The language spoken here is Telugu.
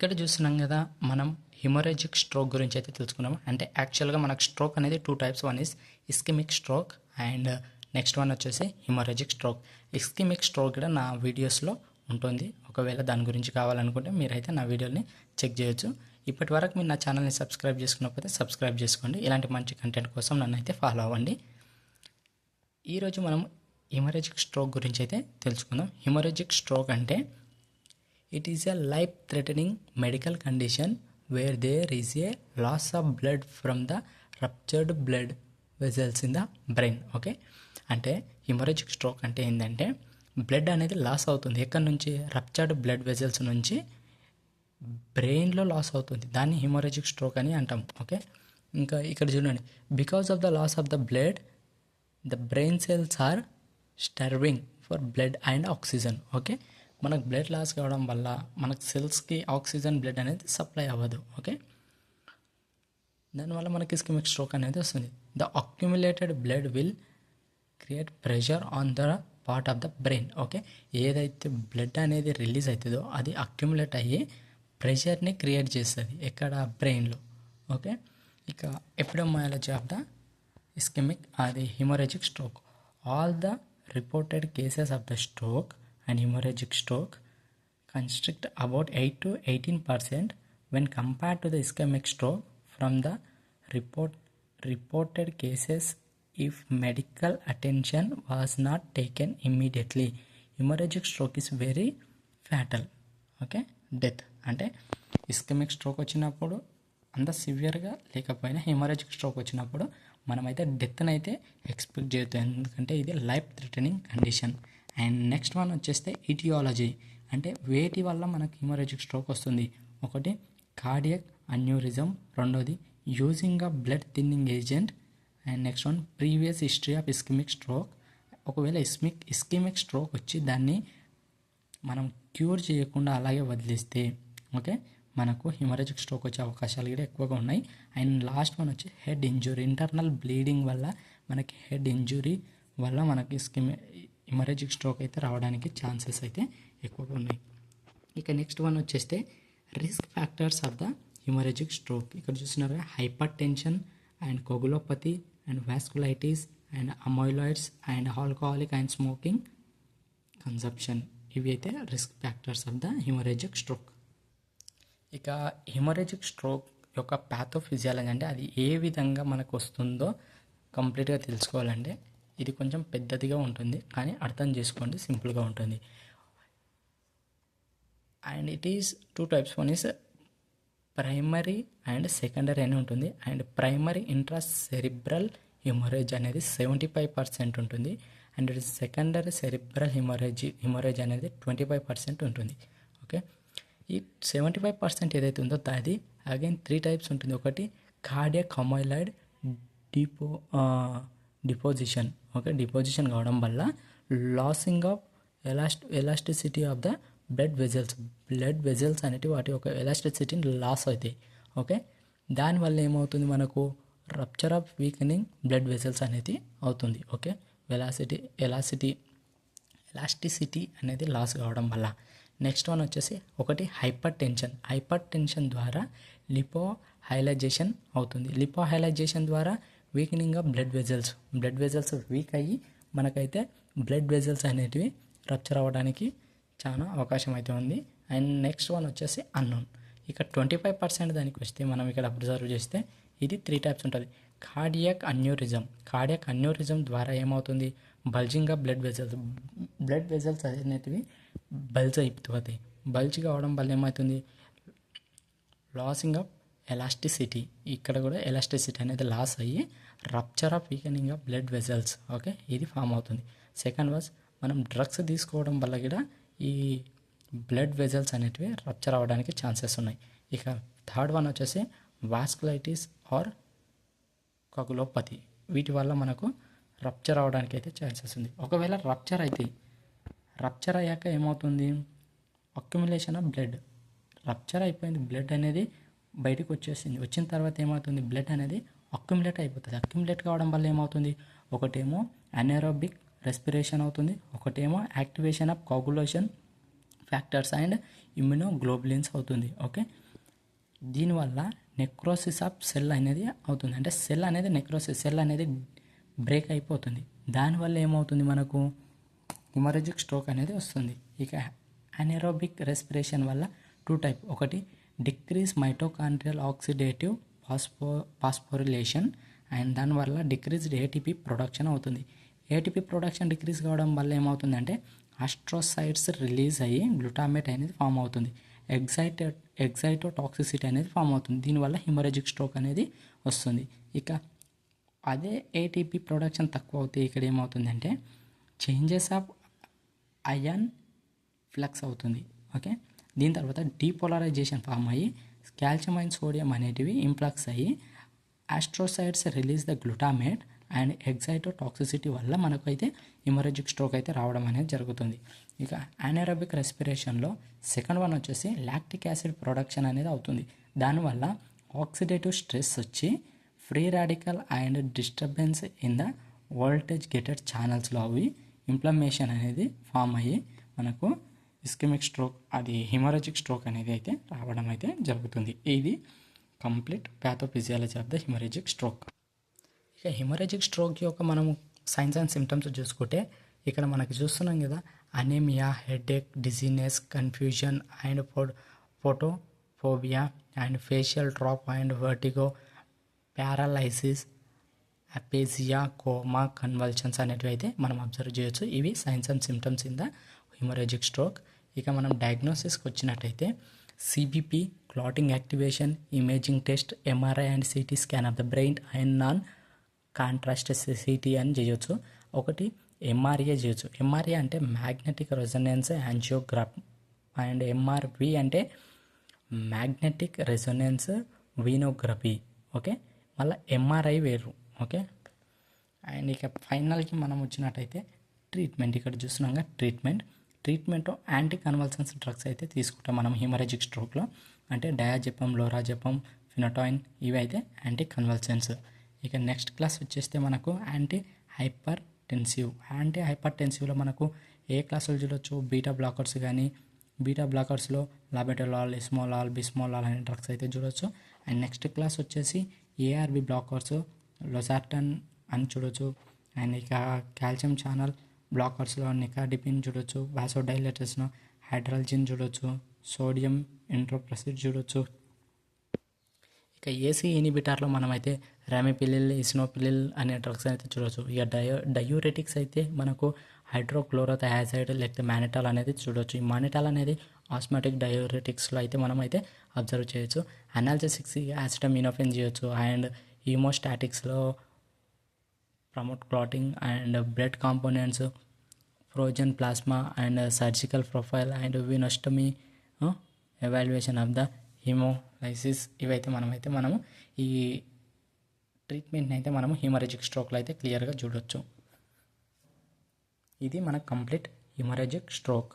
ఇక్కడ చూస్తున్నాం కదా మనం హిమోరేజిక్ స్ట్రోక్ గురించి అయితే తెలుసుకున్నాం. అంటే యాక్చువల్గా మనకు స్ట్రోక్ అనేది 2 types. One is ischaemic stroke and next one వచ్చేసి హిమోరేజిక్ స్ట్రోక్. ఇస్కెమిక్ స్ట్రోక్ కూడా నా వీడియోస్లో ఉంటుంది. ఒకవేళ దాని గురించి కావాలనుకుంటే మీరైతే నా వీడియోని చెక్ చేయొచ్చు. ఇప్పటి వరకు మీరు నా ఛానల్ని సబ్స్క్రైబ్ చేసుకున్నప్పుడు సబ్స్క్రైబ్ చేసుకోండి. ఇలాంటి మంచి కంటెంట్ కోసం నన్ను అయితే ఫాలో అవ్వండి. ఈరోజు మనం హిమోరేజిక్ స్ట్రోక్ గురించి అయితే తెలుసుకుందాం. హిమోరేజిక్ స్ట్రోక్ అంటే it is a life threatening medical condition where there is a loss of blood from the ruptured blood vessels in the brain. Okay, అంటే హిమోరేజిక్ స్ట్రోక్ అంటే ఏంటంటే బ్లడ్ అనేది లాస్ అవుతుంది. ఎక్కడి నుంచి? రప్చర్డ్ బ్లడ్ వెజల్స్ నుంచి బ్రెయిన్లో లాస్ అవుతుంది. దాన్ని హిమోరేజిక్ స్ట్రోక్ అని అంటాం. ఓకే, ఇంకా ఇక్కడ చూడండి, because of the loss of the blood the brain cells are starving for blood and oxygen. Okay, మనకు బ్లడ్ లాస్ కావడం వల్ల మనకు సెల్స్కి ఆక్సిజన్ బ్లడ్ అనేది సప్లై అవ్వదు. ఓకే, దానివల్ల మనకి ఇస్కెమిక్ స్ట్రోక్ అనేది వస్తుంది. The accumulated blood will create pressure on the part of the brain. Okay, ఏదైతే బ్లడ్ అనేది రిలీజ్ అవుతుందో అది అక్యుములేట్ అయ్యి ప్రెషర్ని క్రియేట్ చేస్తుంది ఎక్కడ? బ్రెయిన్లో. ఓకే, ఇక ఎపిడెమియాలజీ ఆఫ్ ద ఇస్కెమిక్ అది hemorrhagic stroke. All the reported cases of the stroke and hemorrhagic stroke constrict about 8 to 18% when compared to the ischemic stroke from the reported cases if medical attention was not taken immediately. Hemorrhagic stroke is very fatal. Okay, death అంటే ఇస్కెమిక్ స్ట్రోక్ వచ్చినప్పుడు అంత సివియర్గా లేకపోయినా హిమోరేజిక్ స్ట్రోక్ వచ్చినప్పుడు మనమైతే డెత్ని అయితే ఎక్స్పెక్ట్ చేయొద్దు, ఎందుకంటే ఇది life threatening condition. And next one వచ్చేస్తే ఇటియాలజీ, అంటే వేటి వల్ల మనకు హిమోరేజిక్ స్ట్రోక్ వస్తుంది. ఒకటి కార్డియక్ అన్యూరిజం, రెండోది using of blood thinning agent, and next one previous history of ischaemic stroke. ఒకవేళ ఇస్కెమిక్ స్ట్రోక్ వచ్చి దాన్ని మనం క్యూర్ చేయకుండా అలాగే వదిలేస్తే ఓకే మనకు హిమోరేజిక్ స్ట్రోక్ వచ్చే అవకాశాలు కూడా ఎక్కువగా ఉన్నాయి. అండ్ లాస్ట్ వన్ వచ్చి హెడ్ ఇంజురీ, ఇంటర్నల్ బ్లీడింగ్ వల్ల మనకి హెడ్ ఇంజురీ వల్ల మనకి హిమోరేజిక్ స్ట్రోక్ అయితే రావడానికి ఛాన్సెస్ అయితే ఎక్కువగా ఉన్నాయి. ఇక నెక్స్ట్ వన్ వచ్చేస్తే risk factors of the hemorrhagic stroke. ఇక్కడ చూస్తున్నారు hypertension and coagulopathy and vasculitis and amyloids and alcoholic and smoking consumption. ఇవి అయితే risk factors of the hemorrhagic stroke. ఇక హిమోరేజిక్ స్ట్రోక్ యొక్క ప్యాథోఫిజియాలజీ అంటే అది ఏ విధంగా మనకు వస్తుందో కంప్లీట్గా తెలుసుకోవాలంటే ఇది కొంచెం పెద్దదిగా ఉంటుంది, కానీ అర్థం చేసుకోండి, సింపుల్గా ఉంటుంది. And it is 2 types. One is primary and secondary అని ఉంటుంది. అండ్ ప్రైమరీ ఇంట్రాసెరిబ్రల్ హిమోరేజ్ అనేది 75% ఉంటుంది. And it is secondary cerebral hemorrhage అనేది 25% ఉంటుంది. ఓకే, ఈ 75% ఏదైతే ఉందో అది అగైన్ 3 టైప్స్ ఉంటుంది. ఒకటి cardiac amyloid deposition. Okay, deposition కావడం వల్ల losing of elasticity of the blood vessels అనేవి వాటి యొక్క ఎలాస్టిసిటీని లాస్ అవుతాయి. ఓకే, దానివల్ల ఏమవుతుంది మనకు rupture of weakening blood vessels అనేది అవుతుంది. ఓకే, ఎలాస్టిసిటీ అనేది లాస్ కావడం వల్ల. నెక్స్ట్ వన్ వచ్చేసి ఒకటి హైపర్ టెన్షన్ ద్వారా లిపోహైలైజేషన్ అవుతుంది. లిపోహైలైజేషన్ ద్వారా weakening of blood vessels week అయ్యి మనకైతే బ్లడ్ వెజల్స్ అనేటివి రప్చర్ అవ్వడానికి చాలా అవకాశం అయితే ఉంది. అండ్ నెక్స్ట్ వన్ వచ్చేసి అన్నోన్. ఇక 25% దానికి వస్తే మనం ఇక్కడ అబ్జర్వ్ చేస్తే ఇది 3 టైప్స్ ఉంటుంది. కార్డియక్ అన్యూరిజం ద్వారా ఏమవుతుంది? బల్జింగ్ ఆఫ్ బ్లడ్ వెజల్స్ అనేటివి బల్జ్ అయిపోతాయి. బల్జ్ కావడం వల్ల ఏమవుతుంది? లాసింగ్ ఆఫ్ ఎలాస్టిసిటీ, ఇక్కడ కూడా ఎలాస్టిసిటీ అనేది లాస్ అయ్యి rupture of weakening of blood vessels okay ఇది ఫామ్ అవుతుంది. సెకండ్ వాజ్ మనం డ్రగ్స్ తీసుకోవడం వల్ల కూడా ఈ బ్లడ్ వెజల్స్ అనేటివి రప్చర్ అవ్వడానికి ఛాన్సెస్ ఉన్నాయి. ఇక థర్డ్ వన్ వచ్చేసి వాస్కులైటిస్ ఆర్ కోగులోపతి. వీటి వల్ల మనకు రప్చర్ అవ్వడానికి అయితే ఛాన్సెస్ ఉంది. ఒకవేళ రప్చర్ అయ్యాక ఏమవుతుంది? Accumulation of blood. రప్చర్ అయిపోయింది, బ్లడ్ అనేది బయటకు వచ్చిన తర్వాత ఏమవుతుంది? బ్లడ్ అనేది అక్యుములేట్ అయిపోతుంది. అక్యుములేట్ కావడం వల్ల ఏమవుతుంది? ఒకటేమో అనెరోబిక్ రెస్పిరేషన్ అవుతుంది, ఒకటేమో activation of coagulation factors and immunoglobulins అవుతుంది. ఓకే, దీనివల్ల నెక్రోసిస్ ఆఫ్ సెల్ అనేది అవుతుంది. అంటే సెల్ అనేది సెల్ అనేది బ్రేక్ అయిపోతుంది. దానివల్ల ఏమవుతుంది, మనకు హిమరేజిక్ స్ట్రోక్ అనేది వస్తుంది. ఇక అనెరోబిక్ రెస్పిరేషన్ వల్ల 2 టైప్. ఒకటి decrease mitochondrial oxidative phosphorylation and దానివల్ల డిక్రీజ్డ్ ఏటీపీ ప్రొడక్షన్ అవుతుంది. ఏటీపీ ప్రొడక్షన్ డిక్రీజ్ కావడం వల్ల ఏమవుతుందంటే ఆస్ట్రోసైడ్స్ రిలీజ్ అయ్యి గ్లూటామేట్ అనేది ఫామ్ అవుతుంది. ఎగ్జైటోటాక్సిసిటీ అనేది ఫామ్ అవుతుంది. దీనివల్ల హిమరేజిక్ స్ట్రోక్ అనేది వస్తుంది. ఇక అదే ఏటీపీ ప్రొడక్షన్ తక్కువ అవుతే ఇక్కడ ఏమవుతుందంటే చేంజెస్ ఆఫ్ అయాన్ ఫ్లక్స్ అవుతుంది. ఓకే, దీని తర్వాత డీపోలరైజేషన్ ఫామ్ అయ్యి కాల్షియం అండ్ సోడియం అనేటివి ఇంప్లక్స్ అయ్యి ఆస్ట్రోసైడ్స్ రిలీజ్ ద గ్లూటామేట్ అండ్ ఎగ్జైటోటాక్సిసిటీ వల్ల మనకు అయితే హిమరేజిక్ స్ట్రోక్ అయితే రావడం అనేది జరుగుతుంది. ఇక అనెరోబిక్ రెస్పిరేషన్లో సెకండ్ వన్ వచ్చేసి లాక్టిక్ యాసిడ్ ప్రొడక్షన్ అనేది అవుతుంది. దానివల్ల ఆక్సిడేటివ్ స్ట్రెస్ వచ్చి free radical and disturbance in the voltage gated ఛానల్స్లో అవి ఇన్ఫ్లమేషన్ అనేది ఫామ్ అయ్యి మనకు ఇస్కెమిక్ స్ట్రోక్, అది హిమరేజిక్ స్ట్రోక్ అనేది అయితే రావడం అయితే జరుగుతుంది. ఇది complete pathophysiology of the hemorrhagic stroke. ఇక హిమరేజిక్ స్ట్రోక్ యొక్క మనము సైన్స్ అండ్ సిమ్టమ్స్ చూసుకుంటే ఇక్కడ మనకి చూస్తున్నాం కదా, anemia, headache, dizziness, confusion and photophobia and facial drop and vertigo, paralysis, aphasia, coma, convulsions అనేటివి అయితే మనం అబ్జర్వ్ చేయొచ్చు. ఇవి signs and symptoms in the hemorrhagic stroke. ఇక మనం డయాగ్నోసిస్కి వచ్చినట్టయితే CBP, clotting activation, imaging test, MRI and CT scan of the brain and non contrast CT అని చేయొచ్చు. ఒకటి ఎంఆర్ఏ చేయొచ్చు. ఎంఆర్ఏ అంటే magnetic resonance angiograph and MRV అంటే మ్యాగ్నెటిక్ రెజొనెన్స్ వీనోగ్రఫీ. ఓకే, మళ్ళీ ఎంఆర్ఐ వేరు. ఓకే, అండ్ ఇక ఫైనల్కి మనం వచ్చినట్టయితే ట్రీట్మెంట్. ఇక్కడ చూస్తున్నాగా ట్రీట్మెంట్ యాంటీ కన్వల్సన్స్ డ్రగ్స్ అయితే తీసుకుంటాం మనం హిమరేజిక్ స్ట్రోక్లో. అంటే డయాజెపమ్, లోరాజెపమ్, ఫినటాయిన్, ఇవి అయితే యాంటీ కన్వల్సన్స్. ఇక నెక్స్ట్ క్లాస్ వచ్చేస్తే మనకు యాంటీ హైపర్ టెన్సివ్లో మనకు ఏ క్లాసులు చూడొచ్చు, బీటా బ్లాకర్స్ కానీ, బీటా బ్లాకర్స్లో లాబెటలాల్, ఇస్మోలాల్, బిస్మోలాల్ అనే డ్రగ్స్ అయితే చూడొచ్చు. అండ్ నెక్స్ట్ క్లాస్ వచ్చేసి ఏఆర్బి బ్లాకర్స్, లొసార్టన్ అని చూడొచ్చు. అండ్ ఇక కాల్షియం ఛానల్ బ్లాకర్స్లో నికాడిపిన్ చూడొచ్చు, వాసోడైలేటర్స్లో హైడ్రాల్జిన్ చూడొచ్చు, సోడియం ఇంట్రోప్రసిడ్ చూడొచ్చు. ఇక ఏసీ ఇనిబిటార్లో మనమైతే రామిపిలిల్, ఇస్నోపిలిల్ అనే డ్రగ్స్ అయితే చూడొచ్చు. ఇక డయూరెటిక్స్ అయితే మనకు హైడ్రోక్లోరోథయాసైడ్ లేకపోతే మానిటాల్ అనేది చూడొచ్చు. ఈ మానిటాల్ అనేది ఆస్మాటిక్ డయూరెటిక్స్లో అయితే మనం అయితే అబ్జర్వ్ చేయొచ్చు. అనాల్జెసిక్స్ యాసిటమినోఫెన్ చేయొచ్చు. అండ్ హీమోస్టాటిక్స్లో promote clotting and blood components, frozen plasma and surgical profile and venostomy, evaluation of the hemolysis, ఇవైతే మనము ఈ ట్రీట్మెంట్ని అయితే మనము హిమరేజిక్ స్ట్రోక్లో అయితే క్లియర్గా చూడొచ్చు. ఇది మన కంప్లీట్ హిమరేజిక్ స్ట్రోక్.